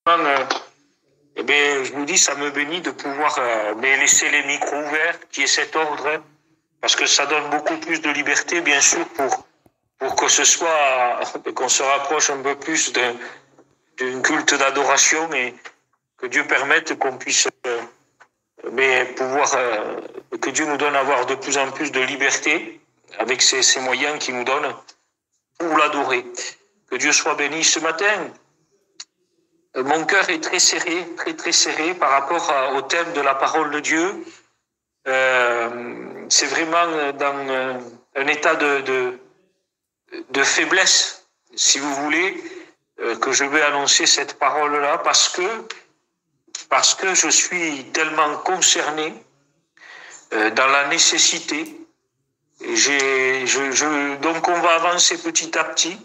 eh bien, je vous dis, ça me bénit de pouvoir laisser les micros ouverts, qu'il y ait cet ordre, parce que ça donne beaucoup plus de liberté, bien sûr, pour que ce soit, qu'on se rapproche un peu plus d'une culte d'adoration et que Dieu permette qu'on puisse que Dieu nous donne à avoir de plus en plus de liberté avec ces moyens qu'il nous donne pour l'adorer. Que Dieu soit béni ce matin. Mon cœur est très serré, très serré par rapport au thème de la parole de Dieu. C'est vraiment dans un état de faiblesse, si vous voulez, que je vais annoncer cette parole-là, parce que je suis tellement concerné dans la nécessité. Donc on va avancer petit à petit.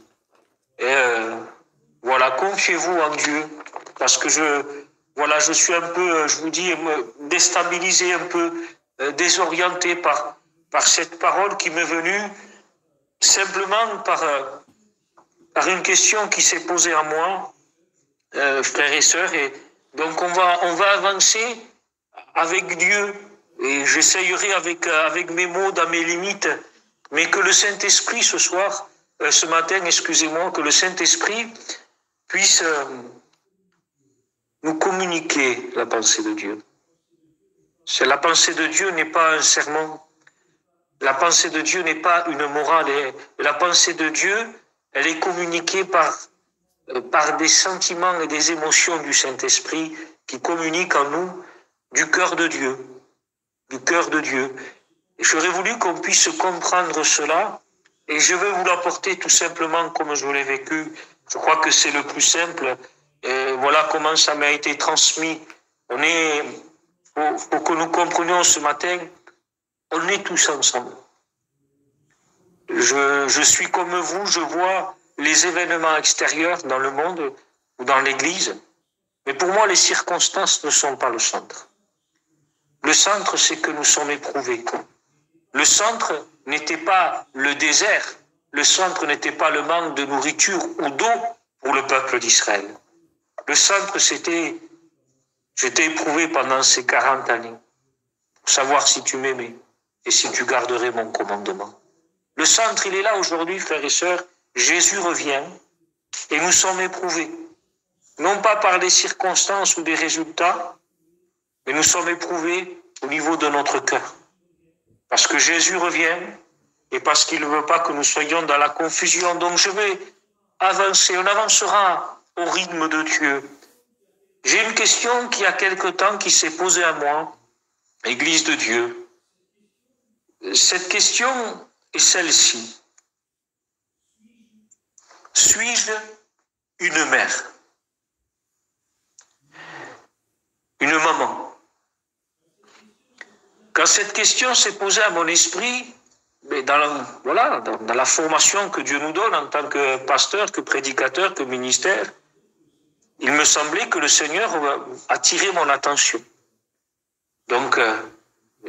Voilà, confiez-vous en Dieu, parce que je suis un peu, je vous dis, déstabilisé, un peu désorienté par cette parole qui m'est venue simplement par une question qui s'est posée à moi, frères et sœurs, et donc on va avancer avec Dieu, et j'essayerai avec mes mots, dans mes limites, mais que le Saint-Esprit ce matin, excusez-moi, que le Saint-Esprit puisse nous communiquer la pensée de Dieu. La pensée de Dieu n'est pas un sermon. La pensée de Dieu n'est pas une morale. La pensée de Dieu, elle est communiquée par des sentiments et des émotions du Saint-Esprit qui communiquent en nous du cœur de Dieu. Du cœur de Dieu. Et j'aurais voulu qu'on puisse comprendre cela, et je vais vous l'apporter tout simplement comme je l'ai vécu. Je crois que c'est le plus simple. Et voilà comment ça m'a été transmis. Pour que nous comprenions ce matin, on est tous ensemble. Je suis comme vous, je vois les événements extérieurs dans le monde ou dans l'Église, mais pour moi, les circonstances ne sont pas le centre. Le centre, c'est que nous sommes éprouvés. Le centre n'était pas le désert, le centre n'était pas le manque de nourriture ou d'eau pour le peuple d'Israël. Le centre, j'étais éprouvé pendant ces 40 années pour savoir si tu m'aimais et si tu garderais mon commandement. Le centre, il est là aujourd'hui, frères et sœurs. Jésus revient et nous sommes éprouvés. Non pas par les circonstances ou des résultats, mais nous sommes éprouvés au niveau de notre cœur. Parce que Jésus revient et parce qu'il ne veut pas que nous soyons dans la confusion. Donc je vais avancer, on avancera au rythme de Dieu. J'ai une question qui a quelque temps qui s'est posée à moi, Église de Dieu. Cette question est celle-ci. Suis-je une mère? Une maman? Quand cette question s'est posée à mon esprit, dans la formation que Dieu nous donne en tant que pasteur, que prédicateur, que ministère, il me semblait que le Seigneur attirait mon attention. Donc,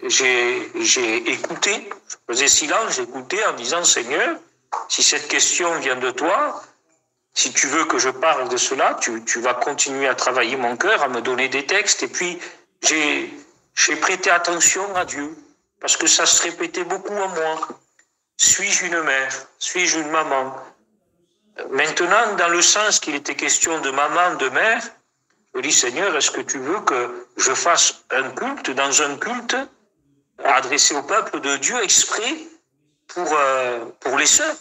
j'ai écouté, je faisais silence, j'écoutais en disant, Seigneur, si cette question vient de toi, si tu veux que je parle de cela, tu vas continuer à travailler mon cœur, à me donner des textes, et puis j'ai prêté attention à Dieu, parce que ça se répétait beaucoup en moi. Suis-je une mère? Suis-je une maman? Maintenant, dans le sens qu'il était question de maman, de mère, je dis, Seigneur, est-ce que tu veux que je fasse un culte, dans un culte, adressé au peuple de Dieu, exprès pour les sœurs?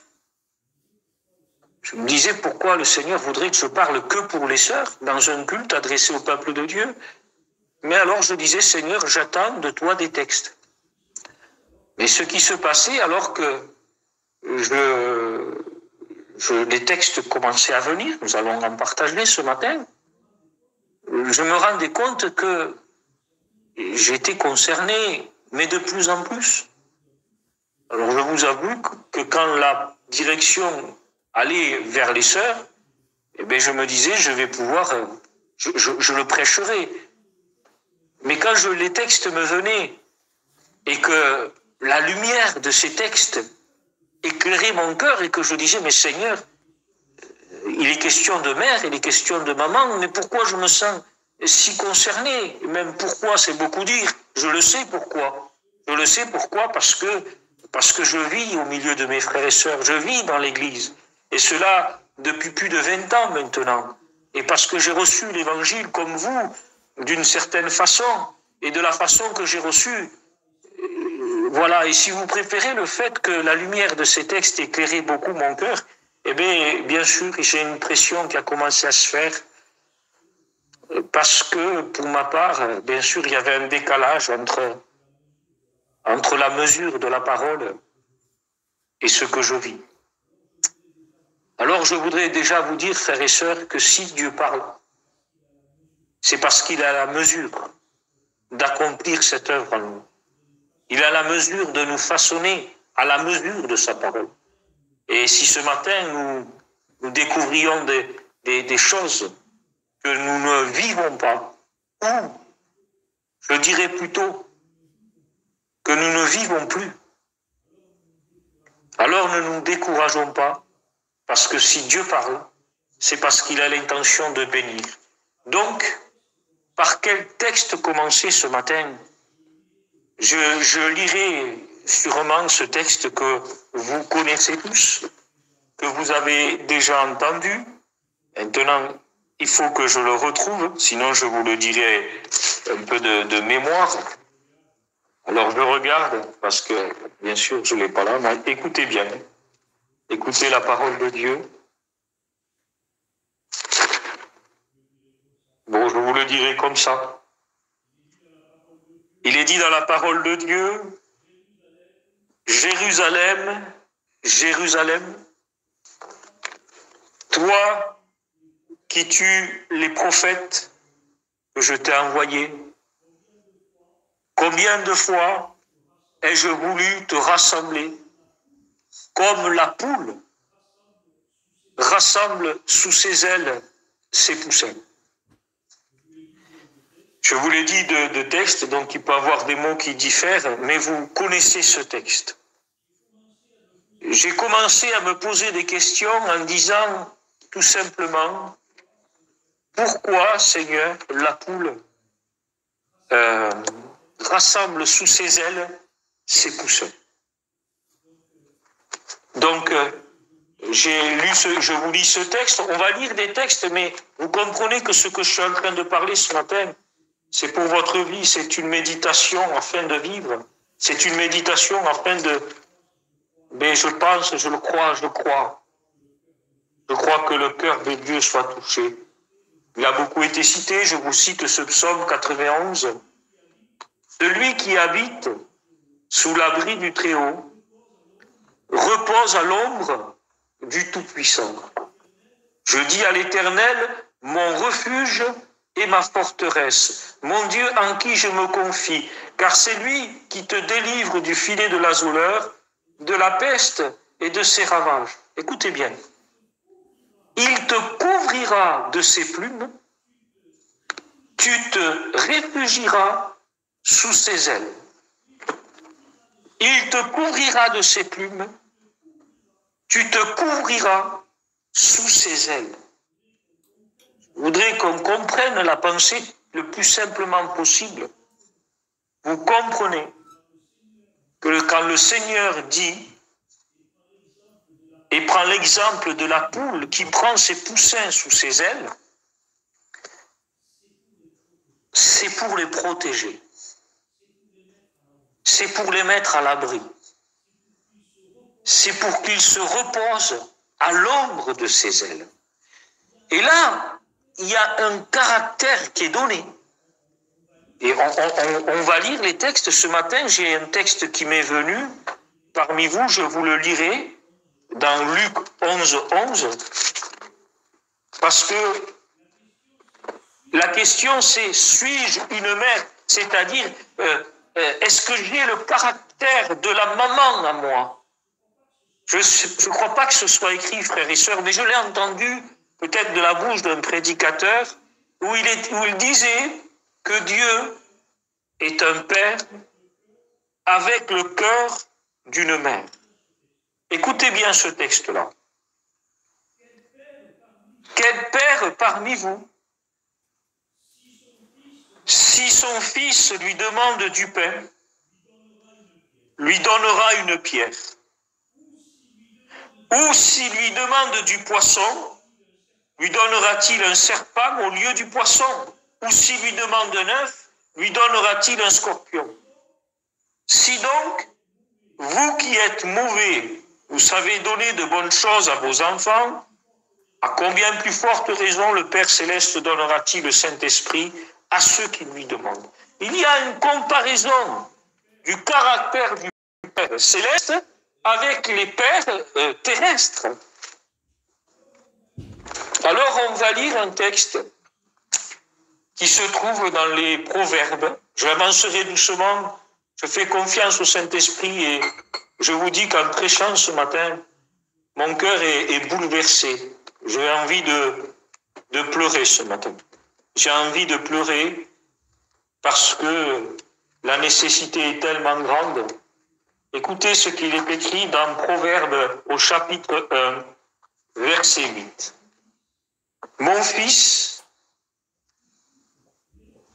Je me disais, pourquoi le Seigneur voudrait que je parle que pour les sœurs, dans un culte adressé au peuple de Dieu? Mais alors je disais, Seigneur, j'attends de toi des textes. Mais ce qui se passait, alors que les textes commençaient à venir, nous allons en partager ce matin, je me rendais compte que j'étais concerné, mais de plus en plus. Alors je vous avoue que quand la direction allait vers les sœurs, je me disais, je vais pouvoir, je le prêcherai. Mais quand les textes me venaient et que la lumière de ces textes éclairait mon cœur et que je disais, mais Seigneur, il est question de mère, il est question de maman, mais pourquoi je me sens si concerné? Même pourquoi, c'est beaucoup dire. Je le sais pourquoi. Je le sais pourquoi, parce que je vis au milieu de mes frères et sœurs, je vis dans l'Église. Et cela depuis plus de 20 ans maintenant. Et parce que j'ai reçu l'Évangile comme vous, d'une certaine façon, et de la façon que j'ai reçue. Voilà, et si vous préférez le fait que la lumière de ces textes éclairait beaucoup mon cœur, eh bien sûr, j'ai une pression qui a commencé à se faire, parce que, pour ma part, bien sûr, il y avait un décalage entre la mesure de la parole et ce que je vis. Alors, je voudrais déjà vous dire, frères et sœurs, que si Dieu parle, c'est parce qu'il a la mesure d'accomplir cette œuvre en nous. Il a la mesure de nous façonner à la mesure de sa parole. Et si ce matin, nous découvrions des choses que nous ne vivons pas, ou, je dirais plutôt, que nous ne vivons plus, alors ne nous décourageons pas, parce que si Dieu parle, c'est parce qu'il a l'intention de bénir. Donc, par quel texte commencer ce matin? Je lirai sûrement ce texte que vous connaissez tous, que vous avez déjà entendu. Maintenant, il faut que je le retrouve, sinon je vous le dirai un peu de mémoire. Alors je regarde, parce que bien sûr je ne l'ai pas là, mais écoutez bien. Écoutez la parole de Dieu. Bon, je vous le dirai comme ça. Il est dit dans la parole de Dieu, Jérusalem, Jérusalem, toi qui tues les prophètes que je t'ai envoyés, combien de fois ai-je voulu te rassembler, comme la poule rassemble sous ses ailes ses poussins. Je vous l'ai dit de texte, donc il peut y avoir des mots qui diffèrent, mais vous connaissez ce texte. J'ai commencé à me poser des questions en disant tout simplement, pourquoi, Seigneur, la poule rassemble sous ses ailes ses poussins? Donc, je vous lis ce texte. On va lire des textes, mais vous comprenez que ce que je suis en train de parler ce matin, c'est pour votre vie, c'est une méditation afin de vivre. C'est une méditation afin de... Mais je pense, je crois que le cœur de Dieu soit touché. Il a beaucoup été cité, je vous cite ce psaume 91. Celui qui habite sous l'abri du Très-Haut repose à l'ombre du Tout-Puissant. Je dis à l'Éternel, mon refuge et ma forteresse, mon Dieu en qui je me confie, car c'est lui qui te délivre du filet de l'azuleur, de la peste et de ses ravages. Écoutez bien. Il te couvrira de ses plumes, tu te réfugieras sous ses ailes. Il te couvrira de ses plumes, tu te couvriras sous ses ailes. Je voudrais qu'on comprenne la pensée le plus simplement possible. Vous comprenez que quand le Seigneur dit et prend l'exemple de la poule qui prend ses poussins sous ses ailes, c'est pour les protéger. C'est pour les mettre à l'abri. C'est pour qu'ils se reposent à l'ombre de ses ailes. Et là, il y a un caractère qui est donné. Et on va lire les textes. Ce matin, j'ai un texte qui m'est venu. Parmi vous, je vous le lirai dans Luc 11. Parce que la question c'est, suis-je une mère? C'est-à-dire, est-ce que j'ai le caractère de la maman à moi? Je ne crois pas que ce soit écrit, frères et sœurs, mais je l'ai entendu peut-être de la bouche d'un prédicateur où il disait que Dieu est un père avec le cœur d'une mère. Écoutez bien ce texte-là. Quel père parmi vous, si son fils lui demande du pain, lui donnera une pierre? Ou s'il lui demande du poisson, lui donnera-t-il un serpent au lieu du poisson? Ou s'il lui demande un œuf, lui donnera-t-il un scorpion? Si donc, vous qui êtes mauvais, vous savez donner de bonnes choses à vos enfants, à combien plus forte raison le Père Céleste donnera-t-il le Saint-Esprit à ceux qui lui demandent? Il y a une comparaison du caractère du Père Céleste avec les pères terrestres. Alors on va lire un texte qui se trouve dans les Proverbes. Je avancerai doucement, je fais confiance au Saint-Esprit et je vous dis qu'en prêchant ce matin, mon cœur est bouleversé. J'ai envie de pleurer ce matin. J'ai envie de pleurer parce que la nécessité est tellement grande. Écoutez ce qu'il est écrit dans Proverbes au chapitre 1, verset 8. Mon fils,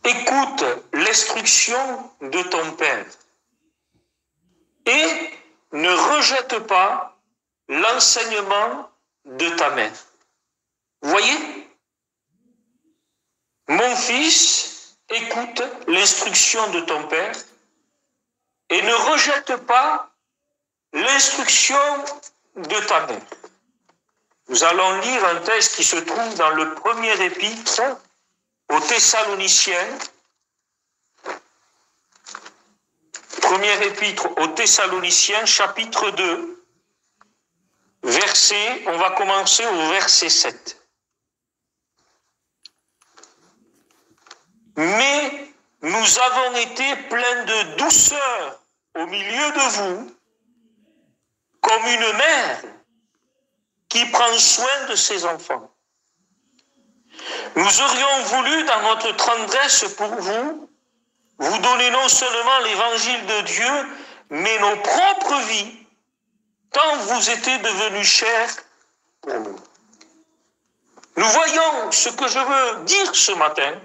écoute l'instruction de ton père et ne rejette pas l'enseignement de ta mère. Vous voyez? Mon fils, écoute l'instruction de ton père et ne rejette pas l'instruction de ta mère. Nous allons lire un texte qui se trouve dans le premier épître aux Thessaloniciens. Premier épître aux Thessaloniciens, chapitre 2, on va commencer au verset 7. Mais nous avons été pleins de douceur au milieu de vous, comme une mère qui prend soin de ses enfants. Nous aurions voulu, dans notre tendresse pour vous, vous donner non seulement l'évangile de Dieu, mais nos propres vies, tant vous étiez devenus chers pour nous. Nous voyons ce que je veux dire ce matin,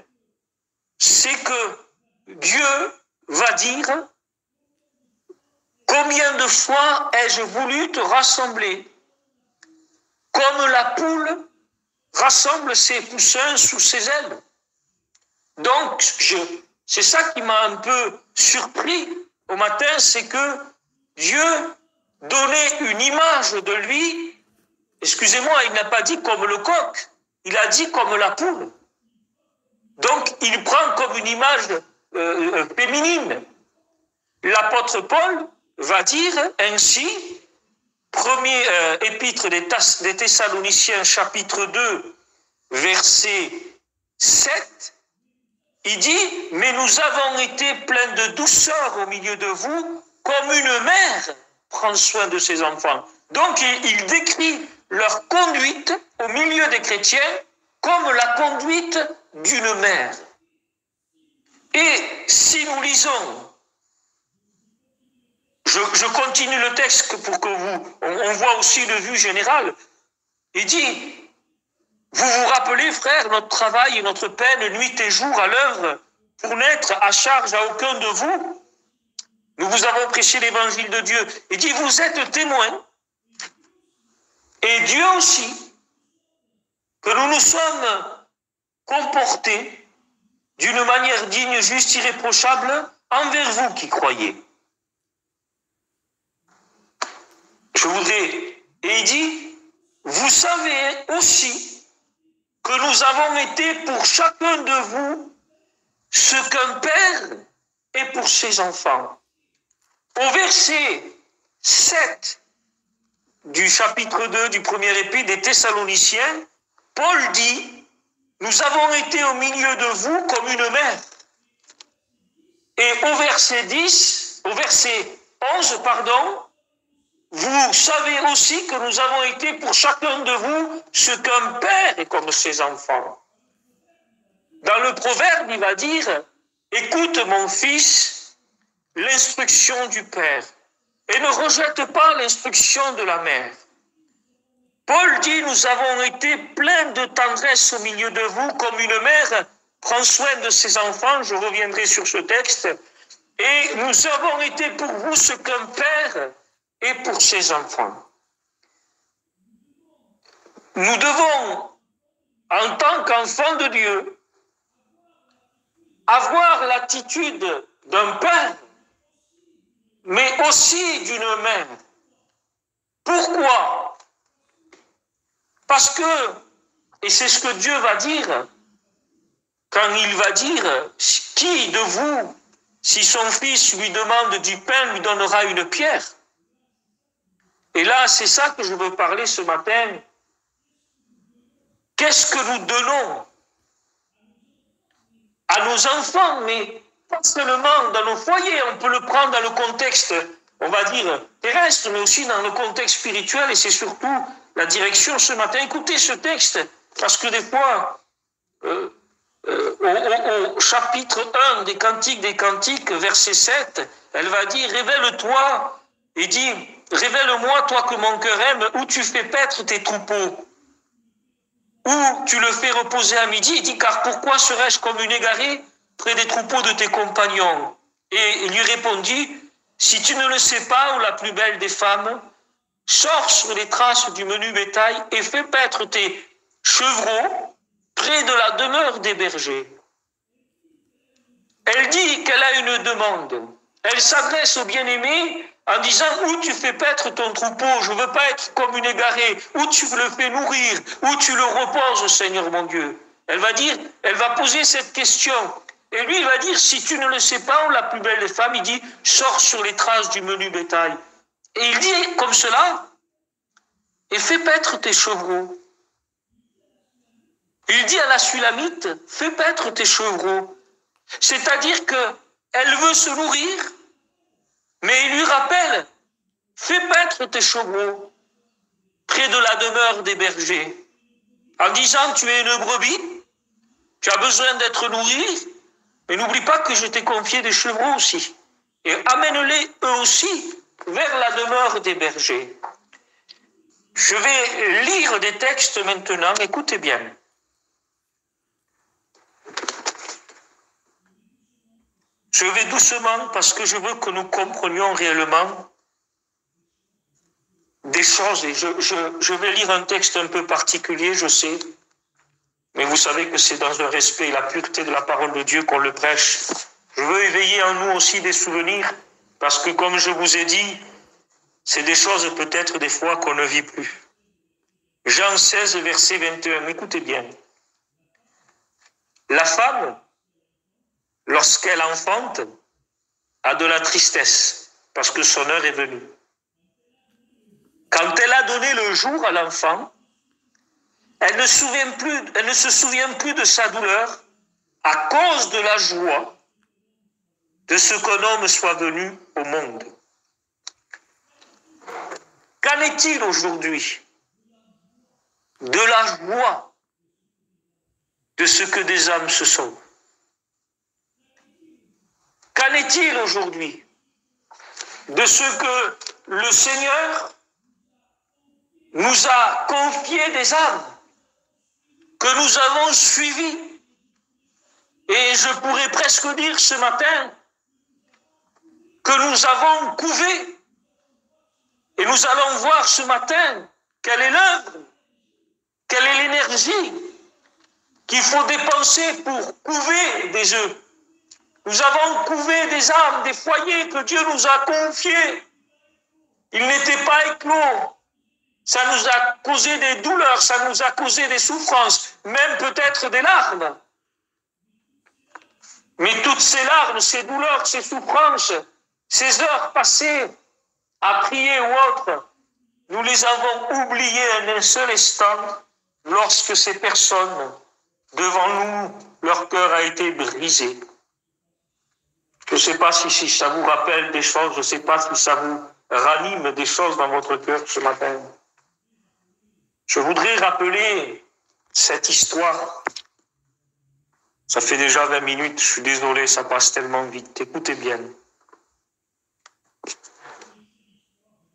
c'est que Dieu va dire « Combien de fois ai-je voulu te rassembler, comme la poule rassemble ses poussins sous ses ailes ?» Donc, c'est ça qui m'a un peu surpris au matin, c'est que Dieu donnait une image de lui. Excusez-moi, il n'a pas dit comme le coq, il a dit comme la poule. Donc, il prend comme une image féminine. L'apôtre Paul va dire ainsi, premier épître des Thessaloniciens, chapitre 2, verset 7, il dit « Mais nous avons été pleins de douceur au milieu de vous, comme une mère prend soin de ses enfants. » Donc, il décrit leur conduite au milieu des chrétiens comme la conduite d'une mère. Et si nous lisons, je continue le texte pour que on voit aussi le vue générale. Il dit, vous vous rappelez, frères, notre travail et notre peine, nuit et jour à l'œuvre, pour n'être à charge à aucun de vous. Nous vous avons prêché l'évangile de Dieu. Il dit, vous êtes témoins, et Dieu aussi, que nous nous sommes comportés d'une manière digne, juste, irréprochable envers vous qui croyez. Et il dit, vous savez aussi que nous avons été pour chacun de vous ce qu'un père est pour ses enfants. Au verset 7 du chapitre 2 du premier épître des Thessaloniciens, Paul dit, nous avons été au milieu de vous comme une mère. Et au verset 11, vous savez aussi que nous avons été pour chacun de vous ce qu'un père est comme ses enfants. Dans le proverbe, il va dire, écoute mon fils, l'instruction du père, et ne rejette pas l'instruction de la mère. Paul dit, nous avons été pleins de tendresse au milieu de vous, comme une mère prend soin de ses enfants. Je reviendrai sur ce texte. Et nous avons été pour vous ce qu'un père est pour ses enfants. Nous devons, en tant qu'enfants de Dieu, avoir l'attitude d'un père, mais aussi d'une mère. Pourquoi? Parce que, et c'est ce que Dieu va dire, quand il va dire, qui de vous, si son fils lui demande du pain, lui donnera une pierre? Et là, c'est ça que je veux parler ce matin. Qu'est-ce que nous donnons à nos enfants, mais pas seulement dans nos foyers, on peut le prendre dans le contexte, on va dire, terrestre, mais aussi dans le contexte spirituel, et c'est surtout la direction ce matin. Écoutez ce texte, parce que des fois, au chapitre 1 des Cantiques, verset 7, elle va dire, révèle-toi, et dit, révèle-moi, toi que mon cœur aime, où tu fais paître tes troupeaux, où tu le fais reposer à midi. Il dit, car pourquoi serais-je comme une égarée près des troupeaux de tes compagnons? Et il lui répondit, si tu ne le sais pas, ô la plus belle des femmes, sors sur les traces du menu bétail et fais paître tes chevreaux près de la demeure des bergers. Elle dit qu'elle a une demande. Elle s'adresse au bien-aimé en disant, où tu fais paître ton troupeau, je ne veux pas être comme une égarée, où tu le fais nourrir, où tu le reposes, Seigneur mon Dieu. Elle va poser cette question. Et lui, il va dire, si tu ne le sais pas, la plus belle des femmes, il dit, sors sur les traces du menu bétail. Et il dit comme cela, et fais paître tes chevreaux. Il dit à la Sulamite, fais paître tes chevreaux. C'est-à-dire qu'elle veut se nourrir, mais il lui rappelle, fais paître tes chevreaux près de la demeure des bergers. En disant, tu es une brebis, tu as besoin d'être nourri, mais n'oublie pas que je t'ai confié des chevreaux aussi. Et amène-les eux aussi vers la demeure des bergers. Je vais lire des textes maintenant, écoutez bien. Je vais doucement parce que je veux que nous comprenions réellement des choses. Et je vais lire un texte un peu particulier, je sais, mais vous savez que c'est dans le respect et la pureté de la parole de Dieu qu'on le prêche. Je veux éveiller en nous aussi des souvenirs, parce que comme je vous ai dit, c'est des choses peut-être des fois qu'on ne vit plus. Jean 16, verset 21, écoutez bien. La femme, lorsqu'elle enfante, a de la tristesse, parce que son heure est venue. Quand elle a donné le jour à l'enfant, elle ne se souvient plus de sa douleur à cause de la joie de ce qu'un homme soit venu au monde. Qu'en est-il aujourd'hui de la joie de ce que des âmes se sauvent? Qu'en est-il aujourd'hui de ce que le Seigneur nous a confié des âmes que nous avons suivies? Et je pourrais presque dire ce matin que nous avons couvé. Et nous allons voir ce matin quelle est l'œuvre, quelle est l'énergie qu'il faut dépenser pour couver des œufs. Nous avons couvé des âmes, des foyers que Dieu nous a confiés. Ils n'étaient pas éclos. Ça nous a causé des douleurs, ça nous a causé des souffrances, même peut-être des larmes. Mais toutes ces larmes, ces douleurs, ces souffrances, ces heures passées à prier ou autre, nous les avons oubliées en un seul instant lorsque ces personnes, devant nous, leur cœur a été brisé. Je ne sais pas si ça vous rappelle des choses, je ne sais pas si ça vous ranime des choses dans votre cœur ce matin. Je voudrais rappeler cette histoire. Ça fait déjà 20 minutes, je suis désolé, ça passe tellement vite. Écoutez bien.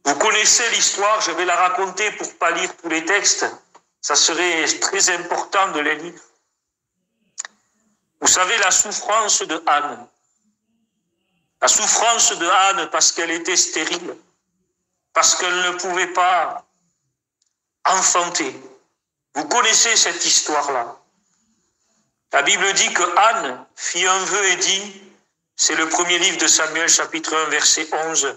Vous connaissez l'histoire, je vais la raconter pour ne pas lire tous les textes. Ça serait très important de les lire. Vous savez la souffrance de Anne. La souffrance de Anne parce qu'elle était stérile, parce qu'elle ne pouvait pas enfanter. Vous connaissez cette histoire-là. La Bible dit que Anne fit un vœu et dit, c'est le premier livre de Samuel, chapitre 1, verset 11.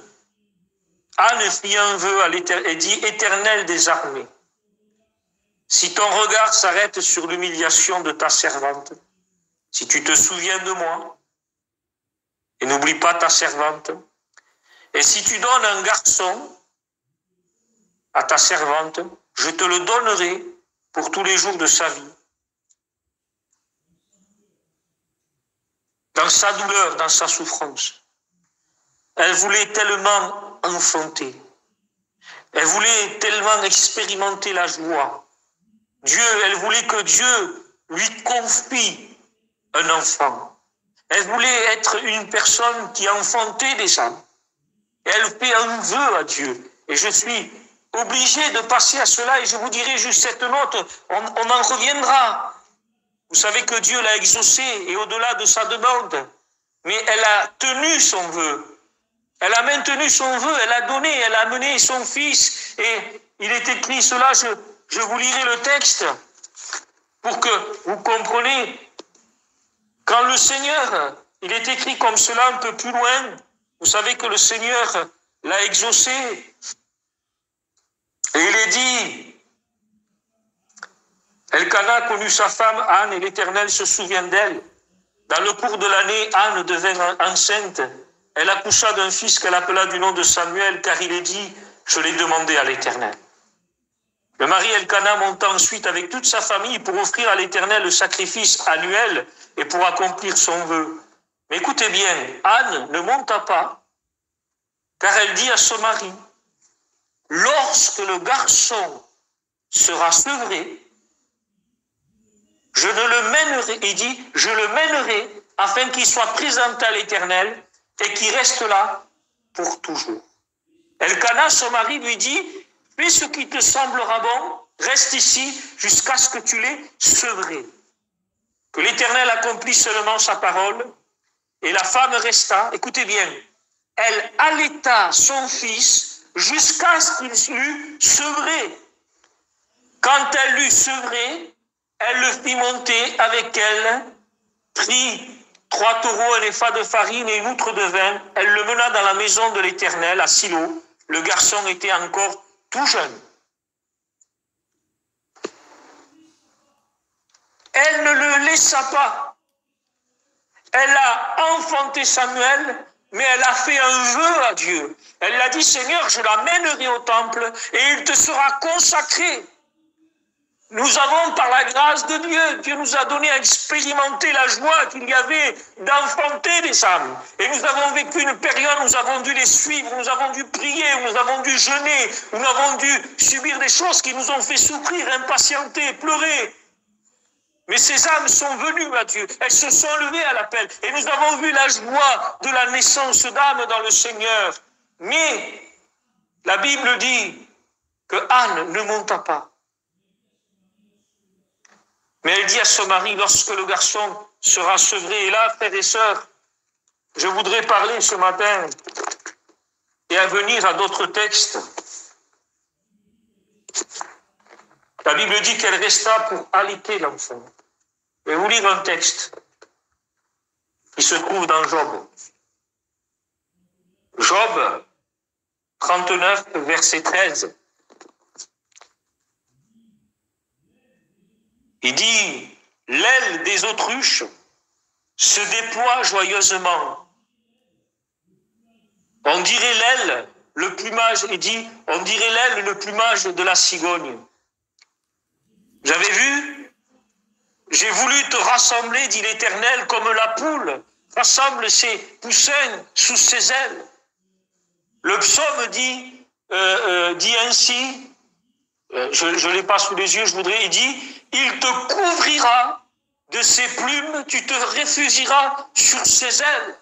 Anne fit un vœu à l'Éternel et dit, Éternel des armées, si ton regard s'arrête sur l'humiliation de ta servante, si tu te souviens de moi, et n'oublie pas ta servante, et si tu donnes un garçon à ta servante, je te le donnerai pour tous les jours de sa vie. Dans sa douleur, dans sa souffrance, elle voulait tellement enfanter. Elle voulait tellement expérimenter la joie. Elle voulait que Dieu lui confie un enfant. Elle voulait être une personne qui enfantait des âmes. Elle fait un vœu à Dieu. Et je suis obligé de passer à cela et je vous dirai juste cette note, on en reviendra. Vous savez que Dieu l'a exaucé et au-delà de sa demande, mais elle a tenu son vœu. Elle a maintenu son vœu, elle a donné, elle a amené son fils. Et il est écrit cela, je vous lirai le texte pour que vous compreniez. Quand le Seigneur, il est écrit comme cela un peu plus loin, vous savez que le Seigneur l'a exaucé. Et il est dit, Elkana connut sa femme Anne et l'Éternel se souvient d'elle. Dans le cours de l'année, Anne devint enceinte. Elle accoucha d'un fils qu'elle appela du nom de Samuel, car il est dit, je l'ai demandé à l'Éternel. Le mari Elkana monta ensuite avec toute sa famille pour offrir à l'Éternel le sacrifice annuel et pour accomplir son vœu. Mais écoutez bien, Anne ne monta pas, car elle dit à son mari, lorsque le garçon sera sevré, je ne le mènerai, il dit, je le mènerai afin qu'il soit présenté à l'Éternel et qu'il reste là pour toujours. Elkana, son mari, lui dit, fais ce qui te semblera bon, reste ici jusqu'à ce que tu l'aies sevré. Que l'Éternel accomplisse seulement sa parole. Et la femme resta, écoutez bien, elle allaita son fils jusqu'à ce qu'il l'eût sevré. Quand elle l'eut sevré, elle le fit monter avec elle, prit 3 taureaux, un épha de farine et une outre de vin. Elle le mena dans la maison de l'Éternel, à Silo. Le garçon était encore tout jeune. Elle ne le laissa pas. Elle a enfanté Samuel, mais elle a fait un vœu à Dieu. Elle a dit, Seigneur, je l'amènerai au temple et il te sera consacré. Nous avons, par la grâce de Dieu, Dieu nous a donné à expérimenter la joie qu'il y avait d'enfanter des âmes. Et nous avons vécu une période où nous avons dû les suivre, nous avons dû prier, nous avons dû jeûner, nous avons dû subir des choses qui nous ont fait souffrir, impatienter, pleurer. Mais ces âmes sont venues à Dieu, elles se sont levées à l'appel. Et nous avons vu la joie de la naissance d'âmes dans le Seigneur. Mais la Bible dit que Anne ne monta pas. Mais elle dit à son mari, lorsque le garçon sera sevré, et là, frères et sœurs, je voudrais parler ce matin et à venir à d'autres textes. La Bible dit qu'elle resta pour allaiter l'enfant. Je vais vous lire un texte qui se trouve dans Job. Job 39, verset 13. Il dit, l'aile des autruches se déploie joyeusement. On dirait l'aile, le plumage, il dit, on dirait l'aile, le plumage de la cigogne. Vous avez vu? J'ai voulu te rassembler, dit l'Éternel, comme la poule rassemble ses poussins sous ses ailes. Le psaume dit ainsi, je ne l'ai pas sous les yeux, il dit, il te couvrira de ses plumes, tu te réfugieras sur ses ailes.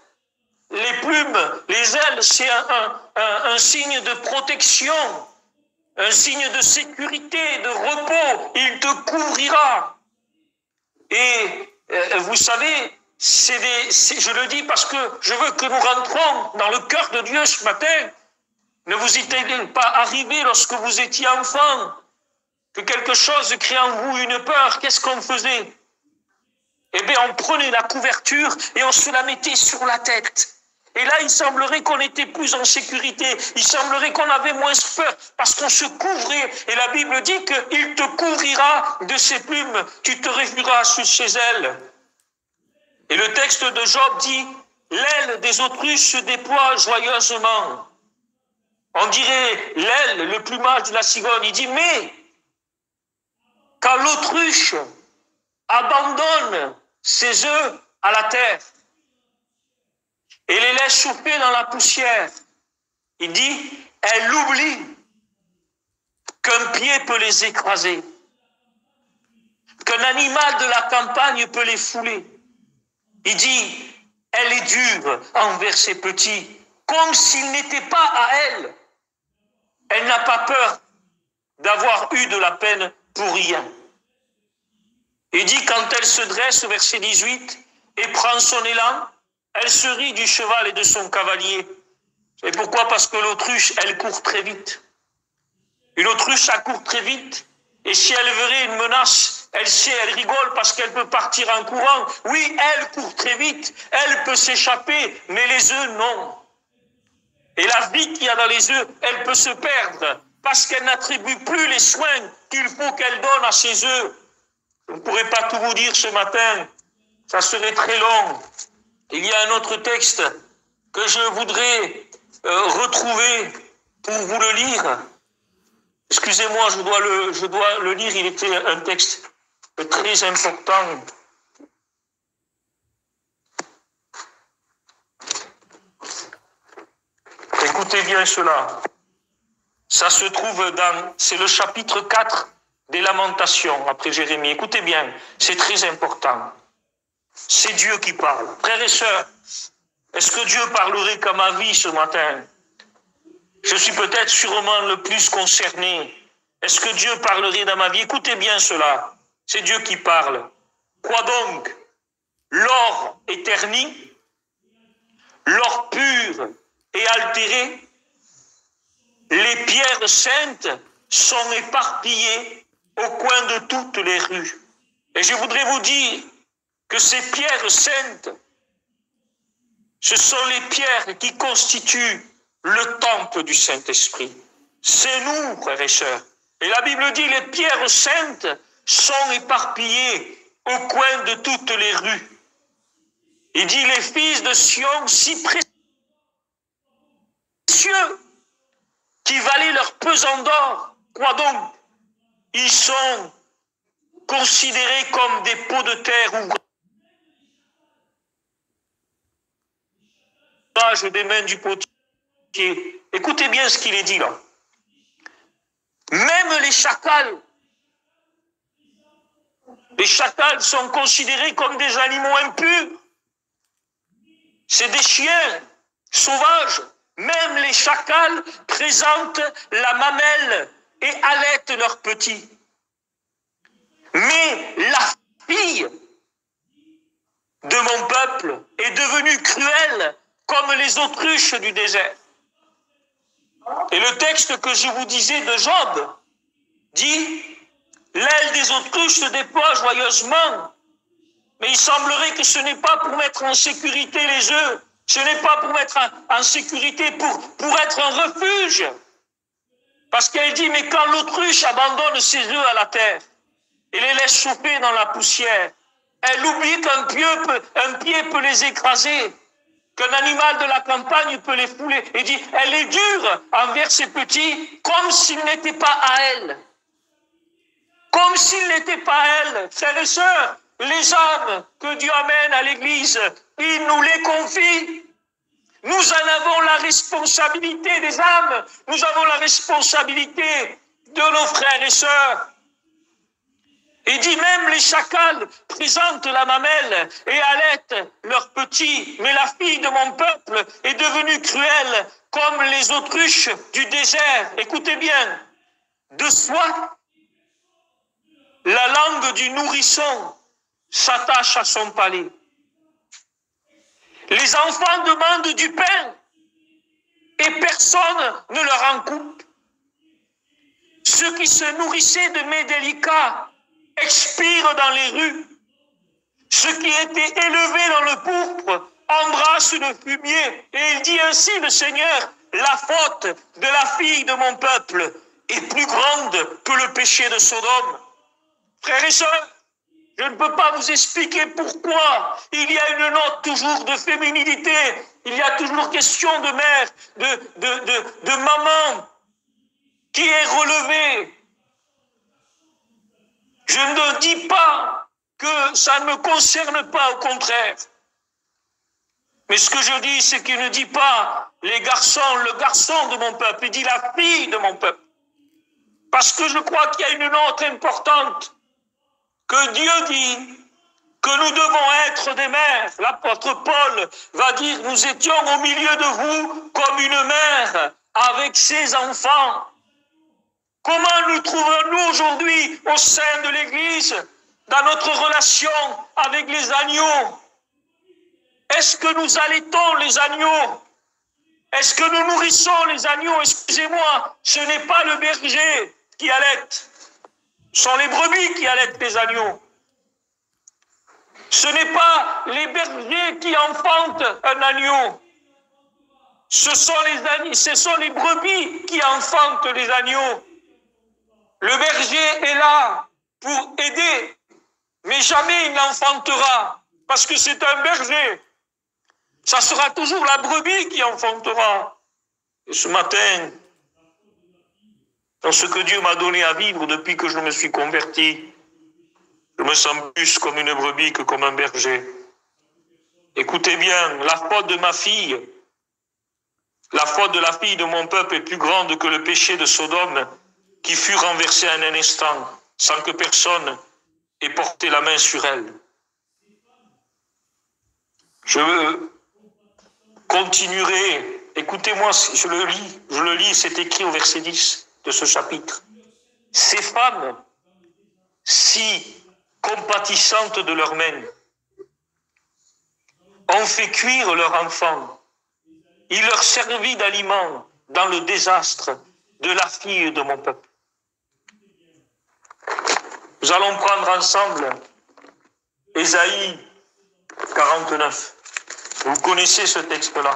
Les plumes, les ailes, c'est un signe de protection, un signe de sécurité, de repos. Il te couvrira. Et vous savez, je le dis parce que je veux que nous rentrons dans le cœur de Dieu ce matin. Ne vous est-il pas arrivé lorsque vous étiez enfant que quelque chose crée en vous une peur? Qu'est-ce qu'on faisait? Eh bien, on prenait la couverture et on se la mettait sur la tête. Et là, il semblerait qu'on était plus en sécurité. Il semblerait qu'on avait moins peur parce qu'on se couvrait. Et la Bible dit qu'il te couvrira de ses plumes. Tu te réfugieras sous ses ailes. Et le texte de Job dit, l'aile des autruches se déploie joyeusement. On dirait l'aile, le plumage de la cigogne. Il dit, mais quand l'autruche abandonne ses œufs à la terre et les laisse souffler dans la poussière, il dit, elle oublie qu'un pied peut les écraser, qu'un animal de la campagne peut les fouler. Il dit, elle est dure envers ses petits, comme s'ils n'étaient pas à elle. Elle n'a pas peur d'avoir eu de la peine pour rien. Il dit, quand elle se dresse, verset 18, et prend son élan, elle se rit du cheval et de son cavalier. Et pourquoi? Parce que l'autruche, elle court très vite. Une autruche, elle court très vite. Et si elle verrait une menace, elle rigole parce qu'elle peut partir en courant. Oui, elle court très vite, elle peut s'échapper, mais les œufs, non. Et la vie qu'il y a dans les œufs, elle peut se perdre parce qu'elle n'attribue plus les soins qu'il faut qu'elle donne à ses œufs. Je ne pourrais pas tout vous dire ce matin, ça serait très long. Il y a un autre texte que je voudrais retrouver pour vous le lire. Excusez-moi, je dois le lire, il était un texte très important. Écoutez bien cela. Ça se trouve c'est le chapitre 4 des Lamentations, après Jérémie. Écoutez bien, c'est très important. C'est Dieu qui parle. Frères et sœurs, est-ce que Dieu parlerait qu'à ma vie ce matin? Je suis peut-être sûrement le plus concerné. Est-ce que Dieu parlerait dans ma vie? Écoutez bien cela. C'est Dieu qui parle. Quoi donc? L'or est terni, l'or pur et altéré, les pierres saintes sont éparpillées au coin de toutes les rues. Et je voudrais vous dire que ces pierres saintes, ce sont les pierres qui constituent le temple du Saint-Esprit. C'est nous, frères et sœurs. Et la Bible dit, les pierres saintes sont éparpillées au coin de toutes les rues. Il dit, les fils de Sion, si précieux, qui valaient leur pesant d'or, quoi donc? Ils sont considérés comme des pots de terre ouvrage des mains du potier. Écoutez bien ce qu'il est dit là. Même les chacals sont considérés comme des animaux impurs. C'est des chiens sauvages. Même les chacals présentent la mamelle et allaitent leurs petits. Mais la fille de mon peuple est devenue cruelle comme les autruches du désert. Et le texte que je vous disais de Job dit, l'aile des autruches se déploie joyeusement, mais il semblerait que ce n'est pas pour mettre en sécurité les œufs, ce n'est pas pour mettre en sécurité, pour être un refuge. Parce qu'elle dit, mais quand l'autruche abandonne ses œufs à la terre et les laisse souffler dans la poussière, elle oublie qu'un pied peut les écraser, qu'un animal de la campagne peut les fouler. Et dit, elle est dure envers ses petits, comme s'ils n'étaient pas à elle. Comme s'ils n'étaient pas à elle. Frères et sœurs, les âmes que Dieu amène à l'Église, il nous les confie. Nous en avons la responsabilité des âmes. Nous avons la responsabilité de nos frères et sœurs. Il dit même les chacals présentent la mamelle et allaitent leurs petits. Mais la fille de mon peuple est devenue cruelle comme les autruches du désert. Écoutez bien, de soi, la langue du nourrisson s'attache à son palais. Les enfants demandent du pain et personne ne leur en coupe. Ceux qui se nourrissaient de mets délicats expirent dans les rues. Ceux qui étaient élevés dans le pourpre embrassent le fumier. Et il dit ainsi le Seigneur, la faute de la fille de mon peuple est plus grande que le péché de Sodome. Frères et sœurs, je ne peux pas vous expliquer pourquoi il y a une note toujours de féminité, il y a toujours question de mère, de maman qui est relevée. Je ne dis pas que ça ne me concerne pas, au contraire. Mais ce que je dis, c'est qu'il ne dit pas les garçons, le garçon de mon peuple, il dit la fille de mon peuple. Parce que je crois qu'il y a une note importante que Dieu dit que nous devons être des mères. L'apôtre Paul va dire, nous étions au milieu de vous comme une mère avec ses enfants. Comment nous trouvons-nous aujourd'hui au sein de l'Église, dans notre relation avec les agneaux? Est-ce que nous allaitons les agneaux? Est-ce que nous nourrissons les agneaux? Excusez-moi, ce n'est pas le berger qui allaite. Ce sont les brebis qui allaitent les agneaux. Ce n'est pas les bergers qui enfantent un agneau. Ce sont les brebis qui enfantent les agneaux. Le berger est là pour aider, mais jamais il n'enfantera, parce que c'est un berger. Ça sera toujours la brebis qui enfantera. Et ce matin, dans ce que Dieu m'a donné à vivre depuis que je me suis converti, je me sens plus comme une brebis que comme un berger. Écoutez bien, la faute de ma fille, la faute de la fille de mon peuple est plus grande que le péché de Sodome, qui fut renversé en un instant, sans que personne ait porté la main sur elle. Je continuerai, écoutez-moi, je le lis, c'est écrit au verset 10 de ce chapitre. Ces femmes, si compatissantes de leurs mains, ont fait cuire leur enfant. Il leur servit d'aliment dans le désastre de la fille de mon peuple. Nous allons prendre ensemble Ésaïe 49. Vous connaissez ce texte-là.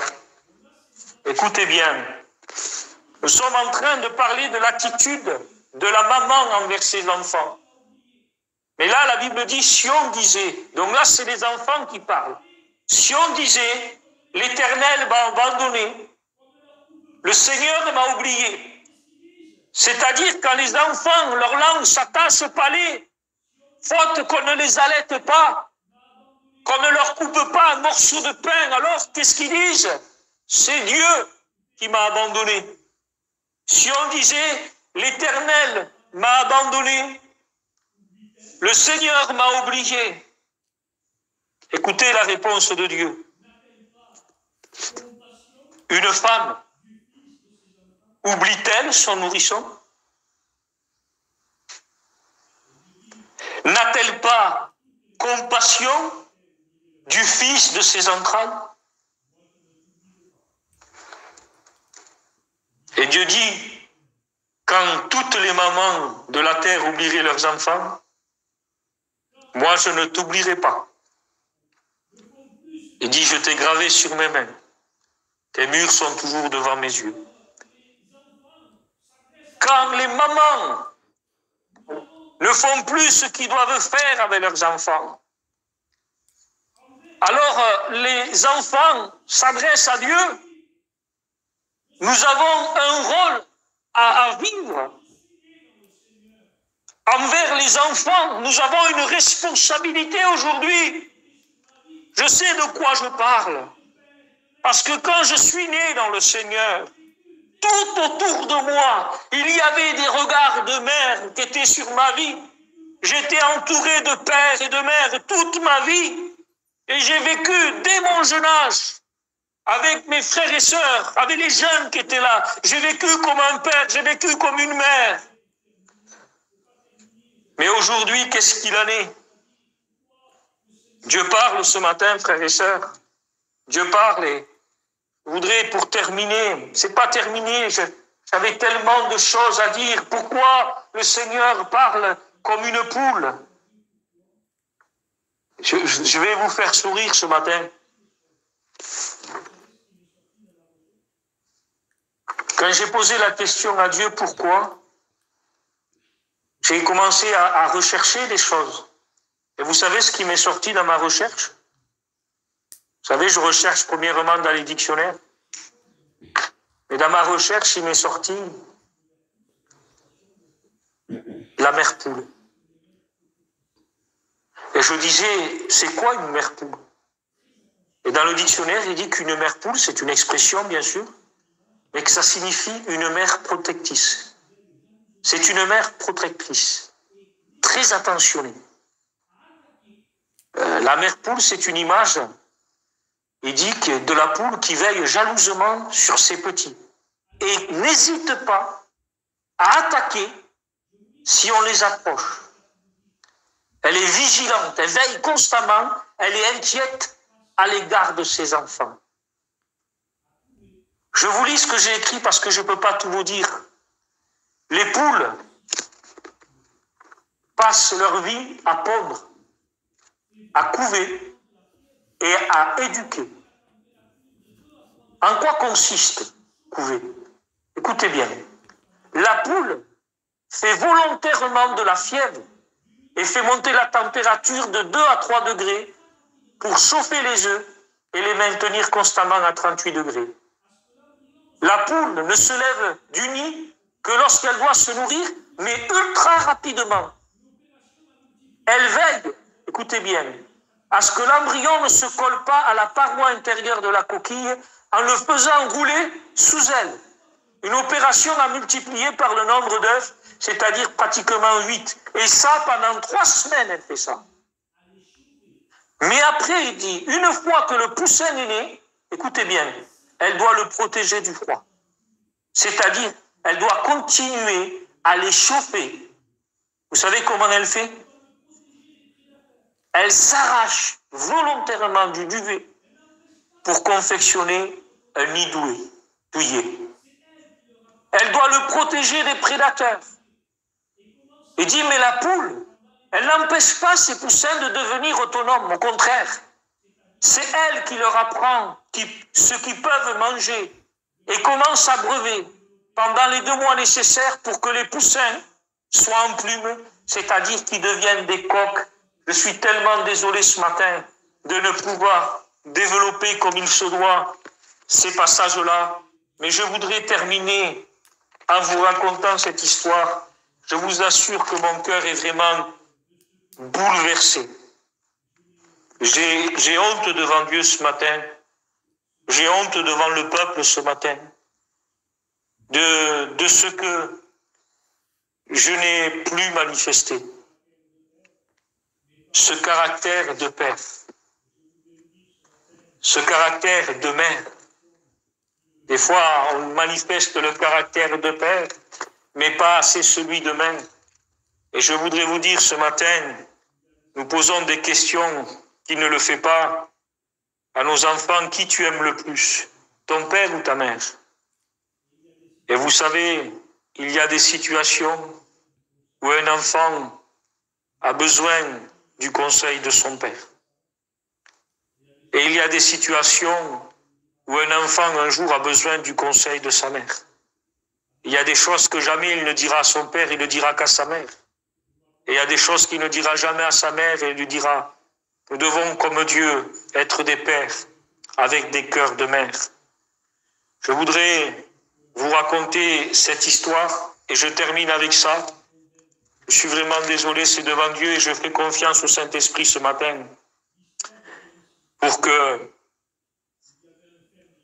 Écoutez bien. Nous sommes en train de parler de l'attitude de la maman envers ses enfants. Mais là, la Bible dit, si on disait, donc là, c'est les enfants qui parlent. Si on disait, l'Éternel m'a abandonné, le Seigneur m'a oublié. C'est-à-dire quand les enfants, leur langue s'attache au palais, faute qu'on ne les allaite pas, qu'on ne leur coupe pas un morceau de pain, alors qu'est-ce qu'ils disent? C'est Dieu qui m'a abandonné. Si on disait, l'Éternel m'a abandonné, le Seigneur m'a oublié. Écoutez la réponse de Dieu. Une femme oublie-t-elle son nourrisson? N'a-t-elle pas compassion du fils de ses entrailles? Et Dieu dit, quand toutes les mamans de la terre oublieraient leurs enfants, moi je ne t'oublierai pas. Il dit, je t'ai gravé sur mes mains. Tes murs sont toujours devant mes yeux. Quand les mamans ne font plus ce qu'ils doivent faire avec leurs enfants, alors les enfants s'adressent à Dieu. Nous avons un rôle à vivre. Envers les enfants, nous avons une responsabilité aujourd'hui. Je sais de quoi je parle. Parce que quand je suis né dans le Seigneur, tout autour de moi, il y avait des regards de mère qui étaient sur ma vie. J'étais entouré de pères et de mères toute ma vie. Et j'ai vécu dès mon jeune âge avec mes frères et sœurs, avec les jeunes qui étaient là. J'ai vécu comme un père, j'ai vécu comme une mère. Mais aujourd'hui, qu'est-ce qu'il en est? Dieu parle ce matin, frères et sœurs. Dieu parle et je voudrais, pour terminer, c'est pas terminé, j'avais tellement de choses à dire. Pourquoi le Seigneur parle comme une poule? Je vais vous faire sourire ce matin. Quand j'ai posé la question à Dieu, pourquoi? J'ai commencé à rechercher des choses. Et vous savez ce qui m'est sorti dans ma recherche? Vous savez, je recherche premièrement dans les dictionnaires. Et dans ma recherche, il m'est sorti la mère poule. Et je disais, c'est quoi une mère poule? Et dans le dictionnaire, il dit qu'une mère poule, c'est une expression, bien sûr, mais que ça signifie une mère protectrice. C'est une mère protectrice, très attentionnée. La mère poule, c'est une image, il dit, que de la poule qui veille jalousement sur ses petits et n'hésite pas à attaquer si on les approche. Elle est vigilante, elle veille constamment, elle est inquiète à l'égard de ses enfants. Je vous lis ce que j'ai écrit parce que je ne peux pas tout vous dire. Les poules passent leur vie à pondre, à couver et à éduquer. En quoi consiste couver? Écoutez bien. La poule fait volontairement de la fièvre et fait monter la température de 2 à 3 degrés pour chauffer les œufs et les maintenir constamment à 38 degrés. La poule ne se lève du nid que lorsqu'elle doit se nourrir, mais ultra rapidement. Elle veille, écoutez bien, à ce que l'embryon ne se colle pas à la paroi intérieure de la coquille en le faisant rouler sous elle. Une opération à multiplier par le nombre d'œufs, c'est-à-dire pratiquement 8. Et ça, pendant 3 semaines, elle fait ça. Mais après, il dit, une fois que le poussin est né, écoutez bien, elle doit le protéger du froid. C'est-à-dire, elle doit continuer à les chauffer. Vous savez comment elle fait? Elle s'arrache volontairement du duvet pour confectionner un nid douillet. Elle doit le protéger des prédateurs. Il dit, mais la poule, elle n'empêche pas ses poussins de devenir autonomes. Au contraire, c'est elle qui leur apprend ce qu'ils peuvent manger et comment s'abreuver pendant les 2 mois nécessaires pour que les poussins soient en plume, c'est-à-dire qu'ils deviennent des coqs. Je suis tellement désolé ce matin de ne pouvoir développer comme il se doit ces passages-là, mais je voudrais terminer en vous racontant cette histoire. Je vous assure que mon cœur est vraiment bouleversé. J'ai honte devant Dieu ce matin. J'ai honte devant le peuple ce matin de ce que je n'ai plus manifesté. Ce caractère de père, ce caractère de mère. Des fois, on manifeste le caractère de père, mais pas assez celui de mère. Et je voudrais vous dire ce matin, nous posons des questions qui ne le fait pas à nos enfants. Qui tu aimes le plus, ton père ou ta mère? Et vous savez, il y a des situations où un enfant a besoin du conseil de son père. Et il y a des situations où un enfant un jour a besoin du conseil de sa mère. Il y a des choses que jamais il ne dira à son père, il ne dira qu'à sa mère. Et il y a des choses qu'il ne dira jamais à sa mère et il lui dira, nous devons, comme Dieu, être des pères avec des cœurs de mère. Je voudrais vous raconter cette histoire et je termine avec ça. Je suis vraiment désolé, c'est devant Dieu et je fais confiance au Saint-Esprit ce matin pour que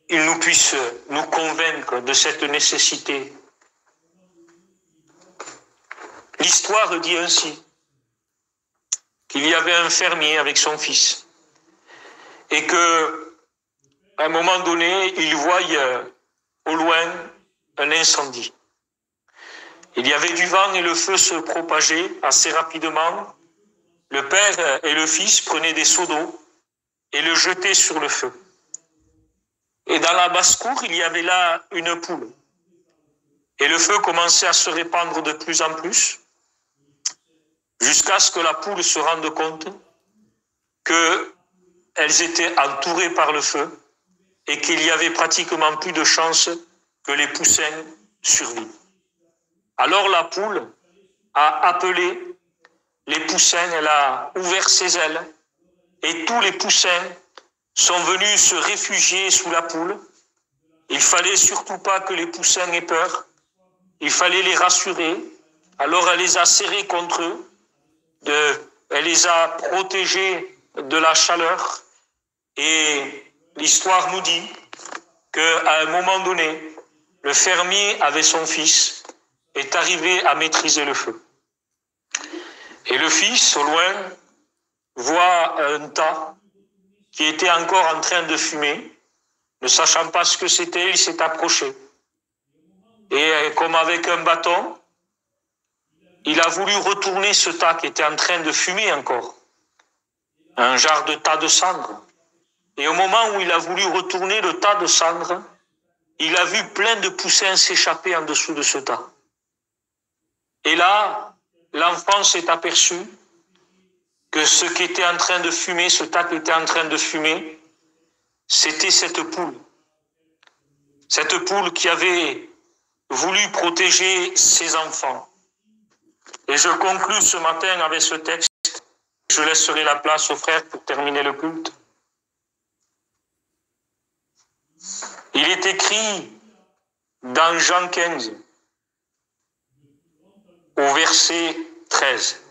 il nous puisse nous convaincre de cette nécessité. L'histoire dit ainsi qu'il y avait un fermier avec son fils et que à un moment donné, il voit au loin un incendie. Il y avait du vent et le feu se propageait assez rapidement. Le père et le fils prenaient des seaux d'eau et le jetaient sur le feu. Et dans la basse-cour, il y avait là une poule. Et le feu commençait à se répandre de plus en plus, jusqu'à ce que la poule se rende compte qu'elles étaient entourées par le feu et qu'il y avait pratiquement plus de chances que les poussins survivent. Alors la poule a appelé les poussins, elle a ouvert ses ailes et tous les poussins sont venus se réfugier sous la poule. Il fallait surtout pas que les poussins aient peur. Il fallait les rassurer. Alors elle les a serrés contre eux. Elle les a protégés de la chaleur. Et l'histoire nous dit qu'à un moment donné, le fermier avec son fils est arrivé à maîtriser le feu. Et le fils, au loin, voit un tas qui était encore en train de fumer. Ne sachant pas ce que c'était, il s'est approché. Et comme avec un bâton, il a voulu retourner ce tas qui était en train de fumer encore. Un genre de tas de cendres. Et au moment où il a voulu retourner le tas de cendres, il a vu plein de poussins s'échapper en dessous de ce tas. Et là, l'enfant s'est aperçu que ce qui était en train de fumer, ce tas qui était en train de fumer, c'était cette poule. Cette poule qui avait voulu protéger ses enfants. Et je conclus ce matin avec ce texte. Je laisserai la place aux frères pour terminer le culte. Il est écrit dans Jean 15, au verset 13.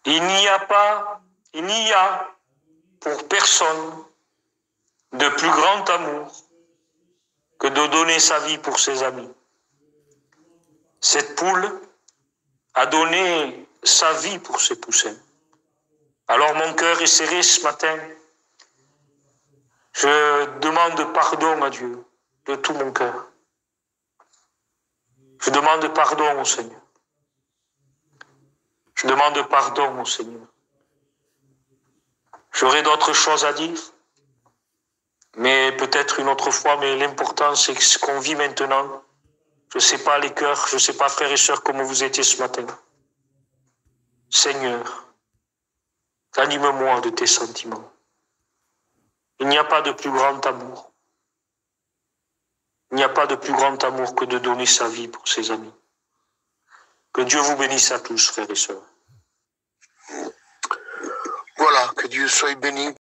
Il n'y a pour personne de plus grand amour que de donner sa vie pour ses amis. Cette poule a donné sa vie pour ses poussins. Alors mon cœur est serré ce matin. Je demande pardon à Dieu de tout mon cœur. Je demande pardon au Seigneur. Je demande pardon au Seigneur. J'aurai d'autres choses à dire, mais peut-être une autre fois, mais l'important c'est que ce qu'on vit maintenant. Je ne sais pas les cœurs, je ne sais pas frères et sœurs comment vous étiez ce matin. Seigneur, anime-moi de tes sentiments. Il n'y a pas de plus grand amour. Il n'y a pas de plus grand amour que de donner sa vie pour ses amis. Que Dieu vous bénisse à tous, frères et sœurs. Voilà, que Dieu soit béni.